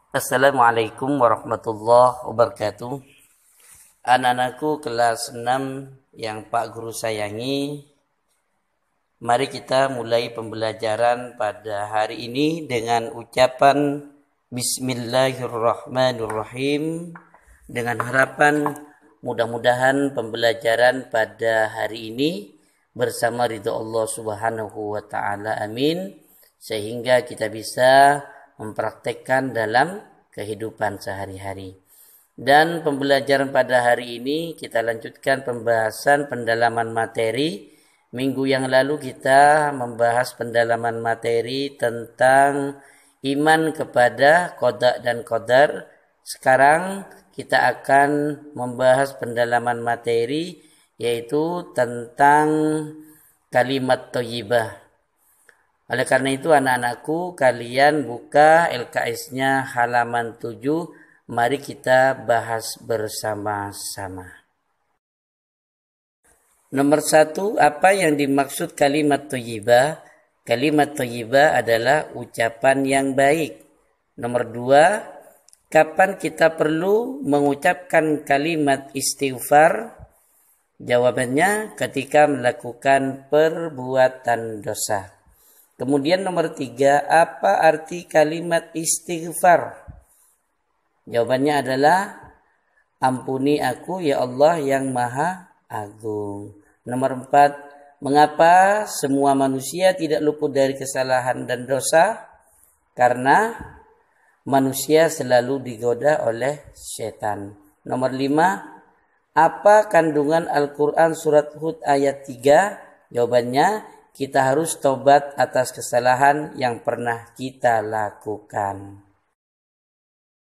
Assalamualaikum warahmatullahi wabarakatuh. Anak-anakku kelas 6 yang Pak Guru sayangi, mari kita mulai pembelajaran pada hari ini dengan ucapan Bismillahirrahmanirrahim, dengan harapan mudah-mudahan pembelajaran pada hari ini bersama ridha Allah Subhanahu wa taala, amin, sehingga kita bisa mempraktekkan dalam kehidupan sehari-hari. Dan pembelajaran pada hari ini kita lanjutkan pembahasan pendalaman materi. Minggu yang lalu kita membahas pendalaman materi tentang iman kepada qada dan qadar. Sekarang kita akan membahas pendalaman materi yaitu tentang kalimat thayyibah. Oleh karena itu anak-anakku, kalian buka LKS-nya halaman 7. Mari kita bahas bersama-sama. Nomor 1, apa yang dimaksud kalimat thayyibah? Kalimat thayyibah adalah ucapan yang baik. Nomor 2, kapan kita perlu mengucapkan kalimat istighfar? Jawabannya ketika melakukan perbuatan dosa. Kemudian nomor 3, apa arti kalimat istighfar? Jawabannya adalah ampuni aku ya Allah yang maha agung. Nomor 4, mengapa semua manusia tidak luput dari kesalahan dan dosa? Karena manusia selalu digoda oleh setan. Nomor 5, apa kandungan Al-Quran surat Hud ayat 3? Jawabannya, kita harus tobat atas kesalahan yang pernah kita lakukan.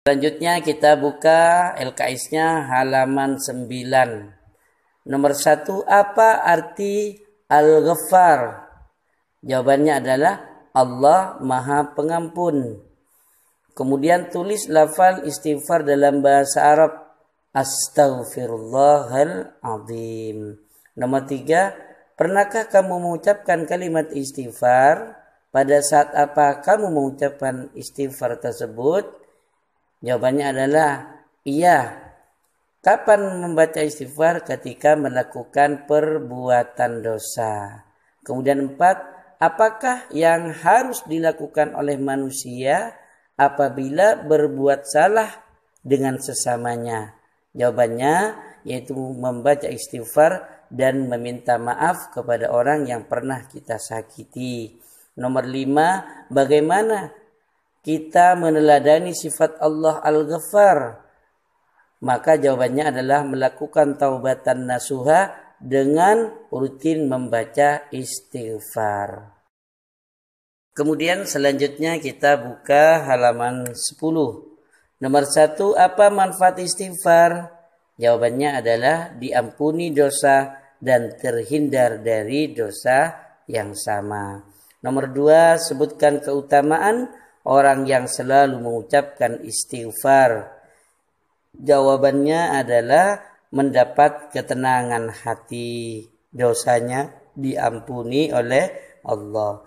Selanjutnya kita buka LKS-nya halaman 9. Nomor 1, apa arti Al-Ghaffar? Jawabannya adalah Allah Maha Pengampun. Kemudian tulis lafal istighfar dalam bahasa Arab. Astaghfirullahaladzim. Nomor 3, pernahkah kamu mengucapkan kalimat istighfar? Pada saat apa kamu mengucapkan istighfar tersebut? Jawabannya adalah iya. Kapan membaca istighfar? Ketika melakukan perbuatan dosa. Kemudian 4, apakah yang harus dilakukan oleh manusia apabila berbuat salah dengan sesamanya? Jawabannya yaitu membaca istighfar dan meminta maaf kepada orang yang pernah kita sakiti. Nomor 5, bagaimana kita meneladani sifat Allah Al-Ghaffar? Maka jawabannya adalah melakukan taubatan nasuha dengan rutin membaca istighfar. Kemudian selanjutnya kita buka halaman 10. Nomor 1, apa manfaat istighfar? Jawabannya adalah diampuni dosa dan terhindar dari dosa yang sama. Nomor 2, sebutkan keutamaan orang yang selalu mengucapkan istighfar. Jawabannya adalah mendapat ketenangan hati, dosanya diampuni oleh Allah.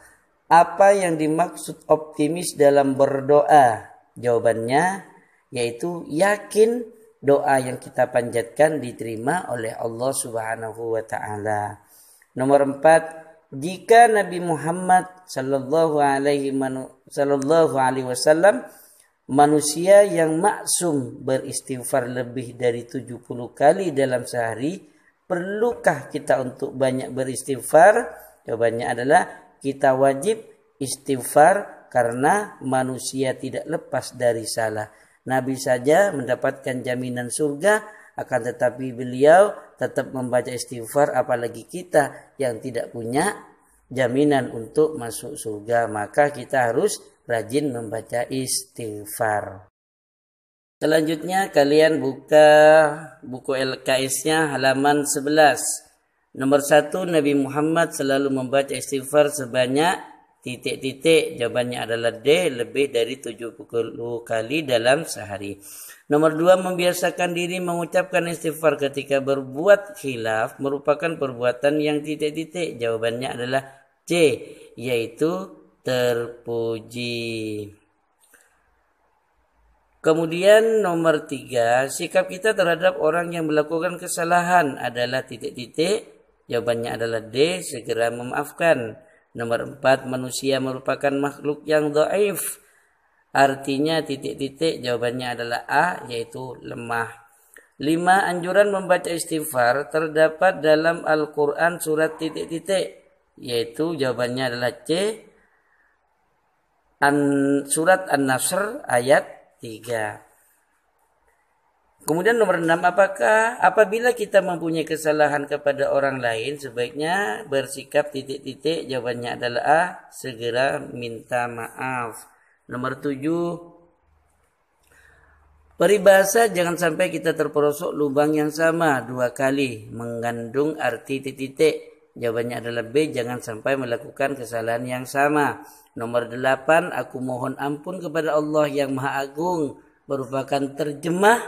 Apa yang dimaksud optimis dalam berdoa? Jawabannya yaitu yakin doa yang kita panjatkan diterima oleh Allah Subhanahu wa taala. Nomor 4, jika Nabi Muhammad sallallahu alaihi wasallam manusia yang maksum beristighfar lebih dari 70 kali dalam sehari, perlukah kita untuk banyak beristighfar? Jawabannya adalah kita wajib istighfar karena manusia tidak lepas dari salah. Nabi saja mendapatkan jaminan surga, akan tetapi beliau tetap membaca istighfar, apalagi kita yang tidak punya jaminan untuk masuk surga. Maka kita harus rajin membaca istighfar. Selanjutnya kalian buka buku LKS-nya halaman 11. Nomor 1, Nabi Muhammad selalu membaca istighfar sebanyak ... Jawabannya adalah D, lebih dari 70 kali dalam sehari. Nomor 2, membiasakan diri mengucapkan istighfar ketika berbuat khilaf merupakan perbuatan yang ... Jawabannya adalah C, yaitu terpuji. Kemudian nomor 3, sikap kita terhadap orang yang melakukan kesalahan adalah titik-titik. Jawabannya adalah D, segera memaafkan. Nomor 4, manusia merupakan makhluk yang dhaif. Artinya titik-titik. Jawabannya adalah A, yaitu lemah. 5, anjuran membaca istighfar terdapat dalam Al-Quran surat titik-titik. Yaitu jawabannya adalah C, surat An-Nasr ayat 3. Kemudian nomor 6, apabila kita mempunyai kesalahan kepada orang lain sebaiknya bersikap titik-titik. Jawabannya adalah A, segera minta maaf. Nomor 7, peribahasa jangan sampai kita terperosok lubang yang sama 2 kali mengandung arti titik-titik. Jawabannya adalah B, jangan sampai melakukan kesalahan yang sama. Nomor 8, aku mohon ampun kepada Allah yang Maha Agung merupakan terjemah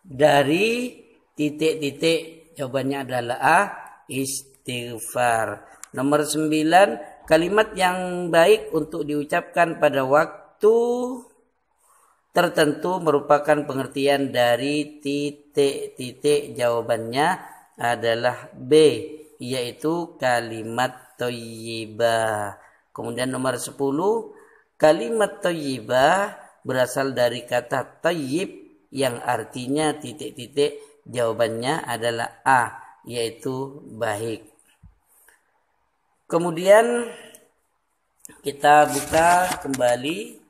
dari titik-titik. Jawabannya adalah A, istighfar. Nomor 9, kalimat yang baik untuk diucapkan pada waktu tertentu merupakan pengertian dari titik-titik. Jawabannya adalah B, yaitu kalimat thayyibah. Kemudian nomor 10, kalimat thayyibah berasal dari kata thayyib yang artinya titik-titik. Jawabannya adalah A, yaitu baik. Kemudian kita buka kembali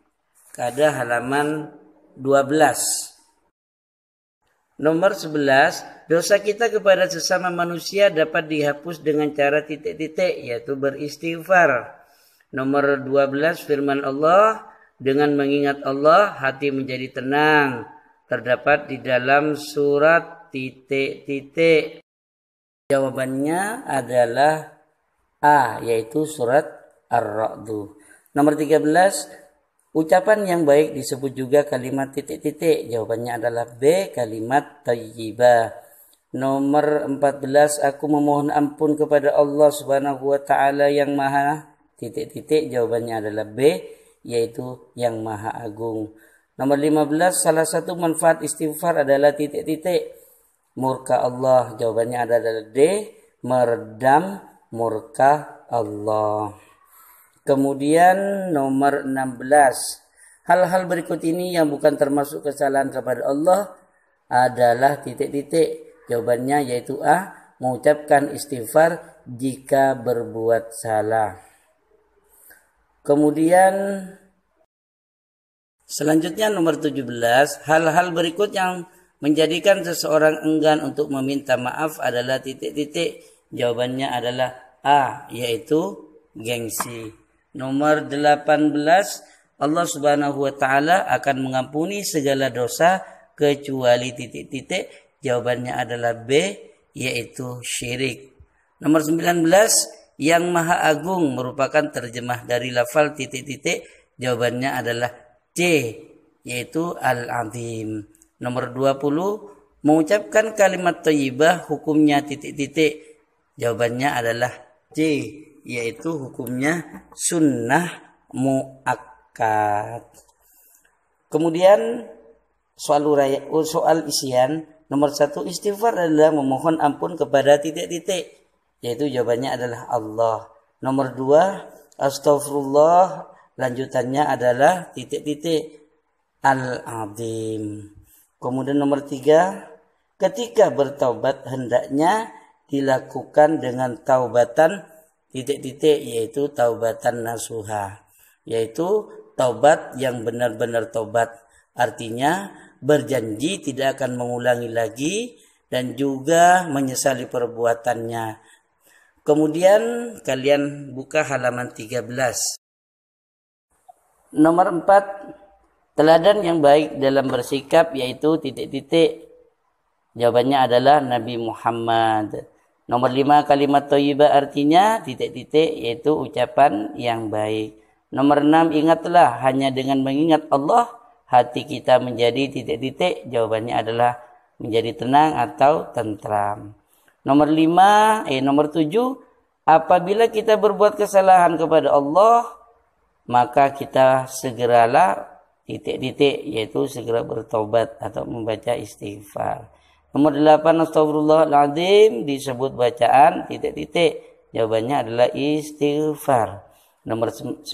pada halaman 12. Nomor 11, dosa kita kepada sesama manusia dapat dihapus dengan cara titik-titik, yaitu beristighfar. Nomor 12, firman Allah, dengan mengingat Allah hati menjadi tenang. Terdapat di dalam surat titik-titik. Jawabannya adalah A, yaitu surat Ar-Ra'd. Nomor 13, ucapan yang baik disebut juga kalimat titik-titik. Jawabannya adalah B, kalimat thayyibah. Nomor 14, aku memohon ampun kepada Allah Subhanahu wa taala yang Maha titik-titik. Jawabannya adalah B, yaitu yang Maha Agung. Nomor 15, salah satu manfaat istighfar adalah titik-titik. Murka Allah. Jawabannya adalah D, meredam murka Allah. Kemudian nomor 16, hal-hal berikut ini yang bukan termasuk kesalahan kepada Allah adalah titik-titik. Jawabannya yaitu A, mengucapkan istighfar jika berbuat salah. Kemudian selanjutnya nomor 17, hal-hal berikut yang menjadikan seseorang enggan untuk meminta maaf adalah titik-titik. Jawabannya adalah A, yaitu gengsi. Nomor 18, Allah Subhanahu wa taala akan mengampuni segala dosa kecuali titik-titik. Jawabannya adalah B, yaitu syirik. Nomor 19, yang Maha Agung merupakan terjemah dari lafal titik-titik. Jawabannya adalah C, yaitu Al-Azim. Nomor 20, mengucapkan kalimat thayyibah hukumnya titik-titik. Jawabannya adalah C, yaitu hukumnya sunnah muakkad. Kemudian soal isian. Nomor 1, istighfar adalah memohon ampun kepada titik-titik, yaitu jawabannya adalah Allah. Nomor 2, astagfirullah, lanjutannya adalah titik-titik, Al-Azim. Kemudian nomor 3, ketika bertaubat hendaknya dilakukan dengan taubatan titik-titik, yaitu taubatan nasuha, yaitu taubat yang benar-benar taubat. Artinya berjanji tidak akan mengulangi lagi dan juga menyesali perbuatannya. Kemudian kalian buka halaman 13. Nomor 4, teladan yang baik dalam bersikap yaitu titik-titik. Jawabannya adalah Nabi Muhammad. Nomor 5, kalimat thayyibah artinya titik-titik, yaitu ucapan yang baik. Nomor 6, ingatlah hanya dengan mengingat Allah hati kita menjadi titik-titik. Jawabannya adalah menjadi tenang atau tentram. Nomor 7, apabila kita berbuat kesalahan kepada Allah, maka kita segeralah titik-titik, yaitu segera bertobat atau membaca istighfar. Nomor 8, astagfirullahaladzim disebut bacaan titik-titik, jawabannya adalah istighfar. Nomor 9,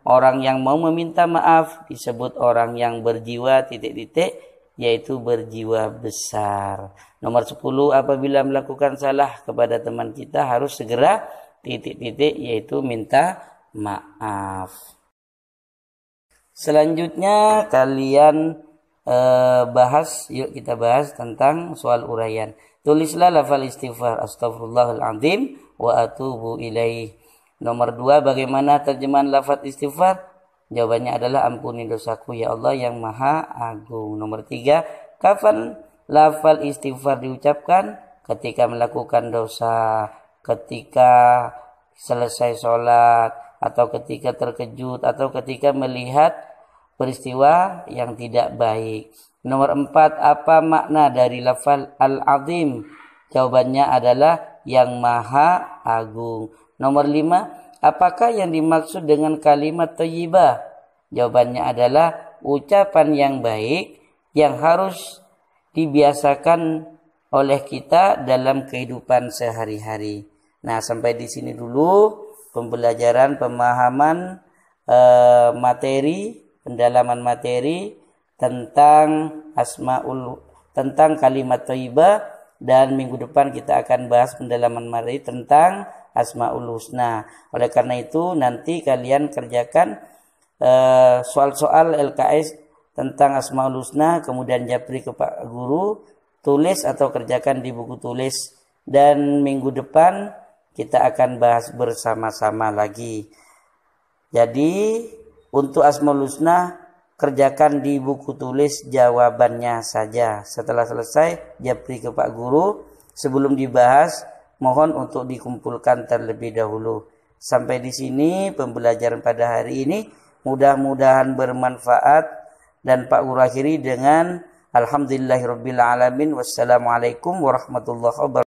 orang yang mau meminta maaf disebut orang yang berjiwa titik-titik, yaitu berjiwa besar. Nomor 10, apabila melakukan salah kepada teman kita harus segera titik-titik, yaitu minta maaf. Selanjutnya kalian kita bahas tentang soal uraian. Tulislah lafal istighfar astaghfirullahaladzim wa atubu ilaih. Nomor 2, bagaimana terjemahan lafaz istighfar? Jawabannya adalah ampuni dosaku ya Allah yang maha agung. Nomor 3, kapan lafal istighfar diucapkan? Ketika melakukan dosa, ketika selesai sholat, atau ketika terkejut, atau ketika melihat peristiwa yang tidak baik. Nomor 4, apa makna dari lafal al-azim? Jawabannya adalah yang maha agung. Nomor 5, apakah yang dimaksud dengan kalimat thayyibah? Jawabannya adalah ucapan yang baik yang harus dibiasakan oleh kita dalam kehidupan sehari-hari. Nah, sampai di sini dulu pembelajaran pemahaman pendalaman materi tentang tentang kalimat thayyibah, dan minggu depan kita akan bahas pendalaman materi tentang Asmaul Husna. Oleh karena itu nanti kalian kerjakan soal-soal LKS tentang Asmaul Husna, kemudian japri ke Pak Guru, tulis atau kerjakan di buku tulis, dan minggu depan kita akan bahas bersama-sama lagi. Jadi untuk Asmaul Husna kerjakan di buku tulis jawabannya saja. Setelah selesai japri ke Pak Guru. Sebelum dibahas mohon untuk dikumpulkan terlebih dahulu. Sampai di sini pembelajaran pada hari ini. Mudah-mudahan bermanfaat, dan Pak Guru akhiri dengan alhamdulillahirabbil alamin. Wassalamualaikum warahmatullahi wabarakatuh.